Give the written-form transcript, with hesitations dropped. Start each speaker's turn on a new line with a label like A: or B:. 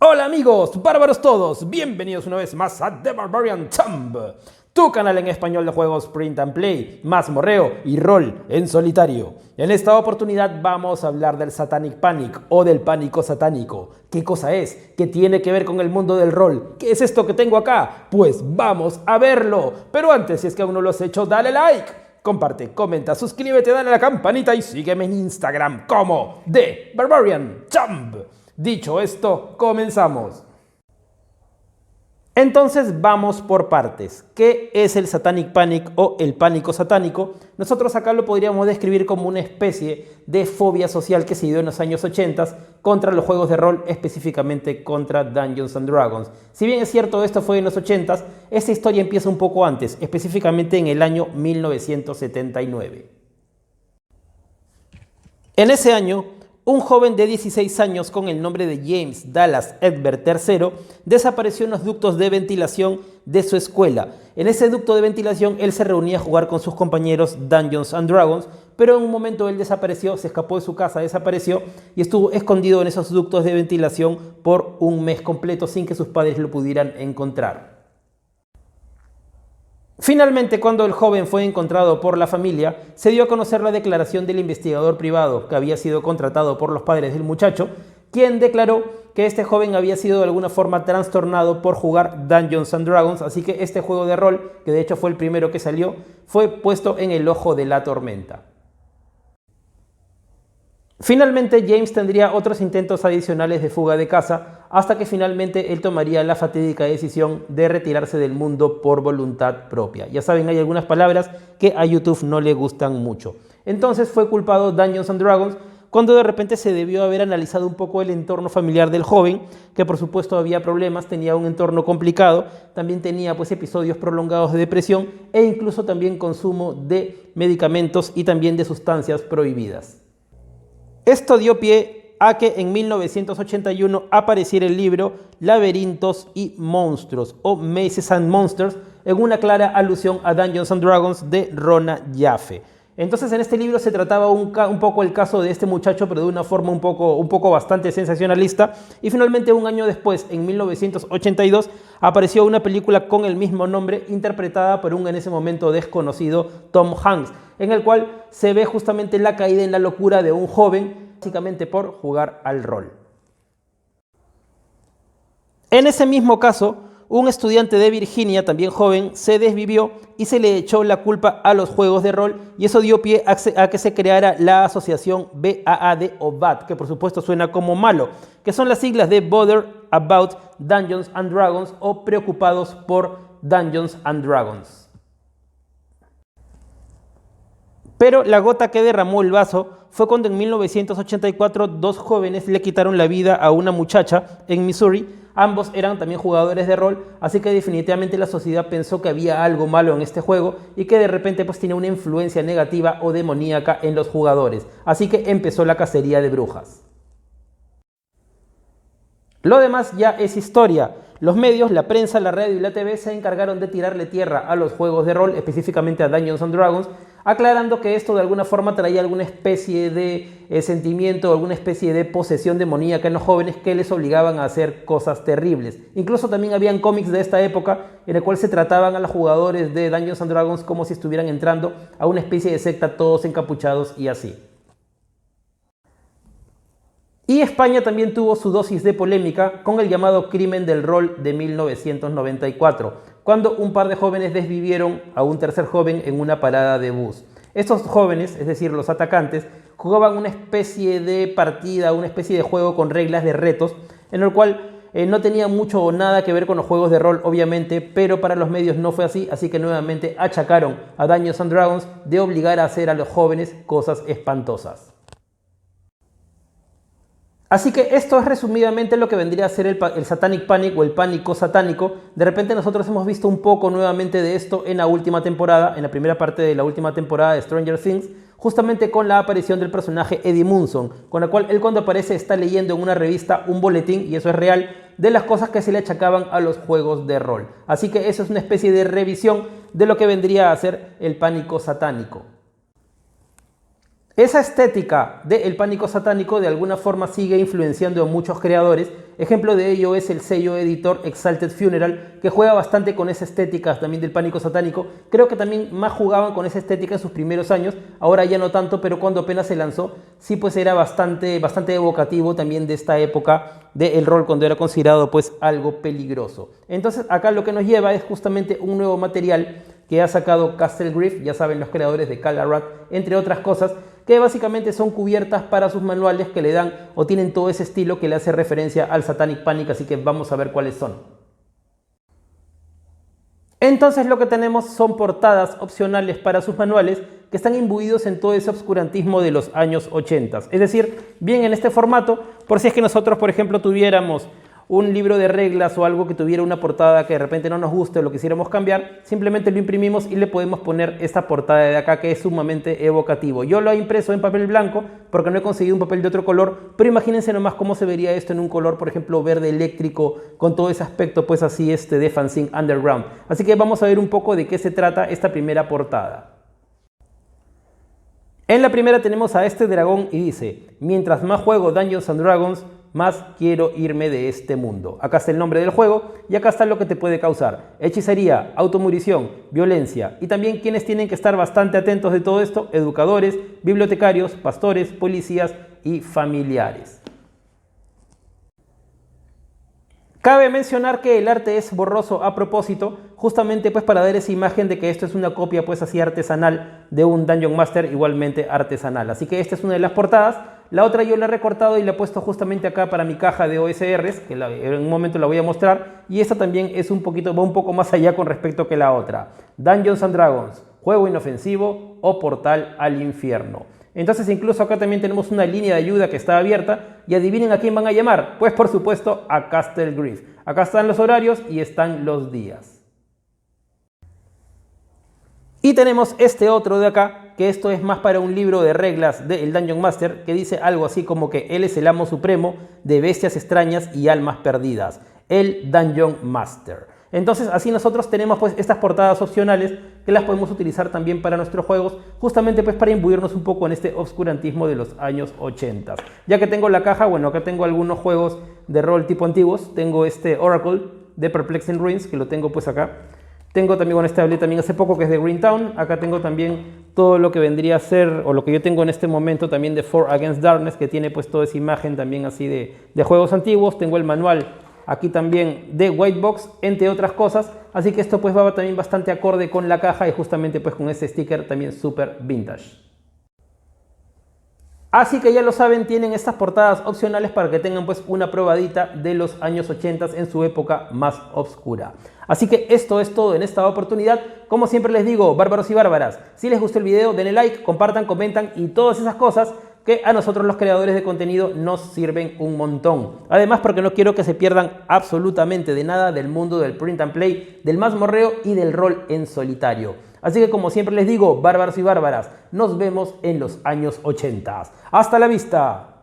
A: Hola amigos, bárbaros todos, bienvenidos una vez más a The Barbarian Thumb, tu canal en español de juegos print and play, mazmorreo y rol en solitario. En esta oportunidad vamos a hablar del Satanic Panic o del pánico satánico. ¿Qué cosa es? ¿Qué tiene que ver con el mundo del rol? ¿Qué es esto que tengo acá? Pues vamos a verlo. Pero antes, si es que aún no lo has hecho, dale like, comparte, comenta, suscríbete, dale a la campanita y sígueme en Instagram como The Barbarian Thumb. Dicho esto, comenzamos. Entonces vamos por partes. ¿Qué es el Satanic Panic o el pánico satánico? Nosotros acá lo podríamos describir como una especie de fobia social que se dio en los años 80 contra los juegos de rol, específicamente contra Dungeons and Dragons. Si bien es cierto esto fue en los 80, esta historia empieza un poco antes, específicamente en el año 1979. En ese año, un joven de 16 años con el nombre de James Dallas Egbert III desapareció en los ductos de ventilación de su escuela. En ese ducto de ventilación él se reunía a jugar con sus compañeros Dungeons and Dragons, pero en un momento él desapareció, se escapó de su casa, desapareció y estuvo escondido en esos ductos de ventilación por un mes completo sin que sus padres lo pudieran encontrar. Finalmente, cuando el joven fue encontrado por la familia, se dio a conocer la declaración del investigador privado que había sido contratado por los padres del muchacho, quien declaró que este joven había sido de alguna forma trastornado por jugar Dungeons and Dragons, así que este juego de rol, que de hecho fue el primero que salió, fue puesto en el ojo de la tormenta. Finalmente, James tendría otros intentos adicionales de fuga de casa hasta que finalmente él tomaría la fatídica decisión de retirarse del mundo por voluntad propia. Ya saben, hay algunas palabras que a YouTube no le gustan mucho. Entonces fue culpado Dungeons and Dragons cuando de repente se debió haber analizado un poco el entorno familiar del joven, que por supuesto había problemas, tenía un entorno complicado, también tenía pues episodios prolongados de depresión e incluso también consumo de medicamentos y también de sustancias prohibidas. Esto dio pie a que en 1981 apareciera el libro Laberintos y Monstruos o Mazes and Monsters, en una clara alusión a Dungeons and Dragons de Rona Jaffe. Entonces en este libro se trataba un poco el caso de este muchacho, pero de una forma un poco bastante sensacionalista, y finalmente un año después, en 1982, apareció una película con el mismo nombre interpretada por un en ese momento desconocido Tom Hanks, en el cual se ve justamente la caída en la locura de un joven, básicamente por jugar al rol. En ese mismo caso, un estudiante de Virginia, también joven, se desvivió y se le echó la culpa a los juegos de rol, y eso dio pie a que se creara la asociación BAAD o BAD, que por supuesto suena como malo, que son las siglas de Bother About Dungeons and Dragons o Preocupados por Dungeons and Dragons. Pero la gota que derramó el vaso fue cuando en 1984 dos jóvenes le quitaron la vida a una muchacha en Missouri. Ambos eran también jugadores de rol, así que definitivamente la sociedad pensó que había algo malo en este juego y que de repente pues tenía una influencia negativa o demoníaca en los jugadores. Así que empezó la cacería de brujas. Lo demás ya es historia. Los medios, la prensa, la radio y la TV se encargaron de tirarle tierra a los juegos de rol, específicamente a Dungeons and Dragons, aclarando que esto de alguna forma traía alguna especie de sentimiento, alguna especie de posesión demoníaca en los jóvenes que les obligaban a hacer cosas terribles. Incluso también habían cómics de esta época en el cual se trataban a los jugadores de Dungeons and Dragons como si estuvieran entrando a una especie de secta, todos encapuchados y así. Y España también tuvo su dosis de polémica con el llamado crimen del rol de 1994, cuando un par de jóvenes desvivieron a un tercer joven en una parada de bus. Estos jóvenes, es decir, los atacantes, jugaban una especie de partida, una especie de juego con reglas de retos, en el cual no tenía mucho o nada que ver con los juegos de rol, obviamente, pero para los medios no fue así, así que nuevamente achacaron a Dungeons and Dragons de obligar a hacer a los jóvenes cosas espantosas. Así que esto es resumidamente lo que vendría a ser el Satanic Panic o el pánico satánico. De repente nosotros hemos visto un poco nuevamente de esto en la última temporada, en la primera parte de la última temporada de Stranger Things, justamente con la aparición del personaje Eddie Munson, con la cual él cuando aparece está leyendo en una revista un boletín, y eso es real, de las cosas que se le achacaban a los juegos de rol. Así que eso es una especie de revisión de lo que vendría a ser el pánico satánico. Esa estética del pánico satánico de alguna forma sigue influenciando a muchos creadores, Ejemplo de ello es el sello editor Exalted Funeral, que juega bastante con esa estética también del pánico satánico. Creo que también más jugaban con esa estética en sus primeros años, ahora ya no tanto, pero cuando apenas se lanzó, sí pues era bastante evocativo también de esta época del rol, cuando era considerado pues algo peligroso. Entonces acá lo que nos lleva es justamente un nuevo material que ha sacado Castle Grief, ya saben, los creadores de Calarat, entre otras cosas, que básicamente son cubiertas para sus manuales que le dan o tienen todo ese estilo que le hace referencia al Satanic Panic, así que vamos a ver cuáles son. Entonces lo que tenemos son portadas opcionales para sus manuales que están imbuidos en todo ese obscurantismo de los años 80. Es decir, bien en este formato, por si es que nosotros, por ejemplo, tuviéramos un libro de reglas o algo que tuviera una portada que de repente no nos guste o lo quisiéramos cambiar, simplemente lo imprimimos y le podemos poner esta portada de acá que es sumamente evocativo. Yo lo he impreso en papel blanco porque no he conseguido un papel de otro color, pero imagínense nomás cómo se vería esto en un color, por ejemplo, verde eléctrico, con todo ese aspecto pues así de fanzine underground. Así que vamos a ver un poco de qué se trata esta primera portada. En la primera tenemos a este dragón y dice: mientras más juego Dungeons and Dragons, más quiero irme de este mundo. Acá está el nombre del juego y acá está lo que te puede causar: hechicería, automurición, violencia, y también quienes tienen que estar bastante atentos de todo esto: educadores, bibliotecarios, pastores, policías y familiares. Cabe mencionar que el arte es borroso a propósito, justamente pues para dar esa imagen de que esto es una copia pues así artesanal de un Dungeon Master igualmente artesanal. Así que esta es una de las portadas. La otra yo la he recortado y la he puesto justamente acá para mi caja de OSRs, que en un momento la voy a mostrar. Y esta también es va un poco más allá con respecto que la otra. Dungeons and Dragons, juego inofensivo o portal al infierno. Entonces incluso acá también tenemos una línea de ayuda que está abierta y adivinen a quién van a llamar. Pues por supuesto a Castle Grief. Acá están los horarios y están los días. Y tenemos este otro de acá, que esto es más para un libro de reglas del Dungeon Master, que dice algo así como que él es el amo supremo de bestias extrañas y almas perdidas, el Dungeon Master. Entonces así nosotros tenemos pues estas portadas opcionales que las podemos utilizar también para nuestros juegos, justamente pues para imbuirnos un poco en este obscurantismo de los años 80. Ya que tengo la caja, bueno, acá tengo algunos juegos de rol tipo antiguos. Tengo este Oracle de Perplexing Ruins, que lo tengo pues acá. Tengo también, bueno, este hablé también hace poco, que es de Greentown. Acá tengo también todo lo que vendría a ser, o lo que yo tengo en este momento también de For Against Darkness, que tiene pues toda esa imagen también así de juegos antiguos. Tengo el manual aquí también de White Box, entre otras cosas. Así que esto pues va también bastante acorde con la caja y justamente pues con este sticker también súper vintage. Así que ya lo saben, tienen estas portadas opcionales para que tengan pues una probadita de los años 80 en su época más oscura. Así que esto es todo en esta oportunidad. Como siempre les digo, bárbaros y bárbaras, si les gustó el video denle like, compartan, comentan y todas esas cosas que a nosotros los creadores de contenido nos sirven un montón. Además, porque no quiero que se pierdan absolutamente de nada del mundo del print and play, del mazmorreo y del rol en solitario. Así que como siempre les digo, bárbaros y bárbaras, nos vemos en los años 80. ¡Hasta la vista!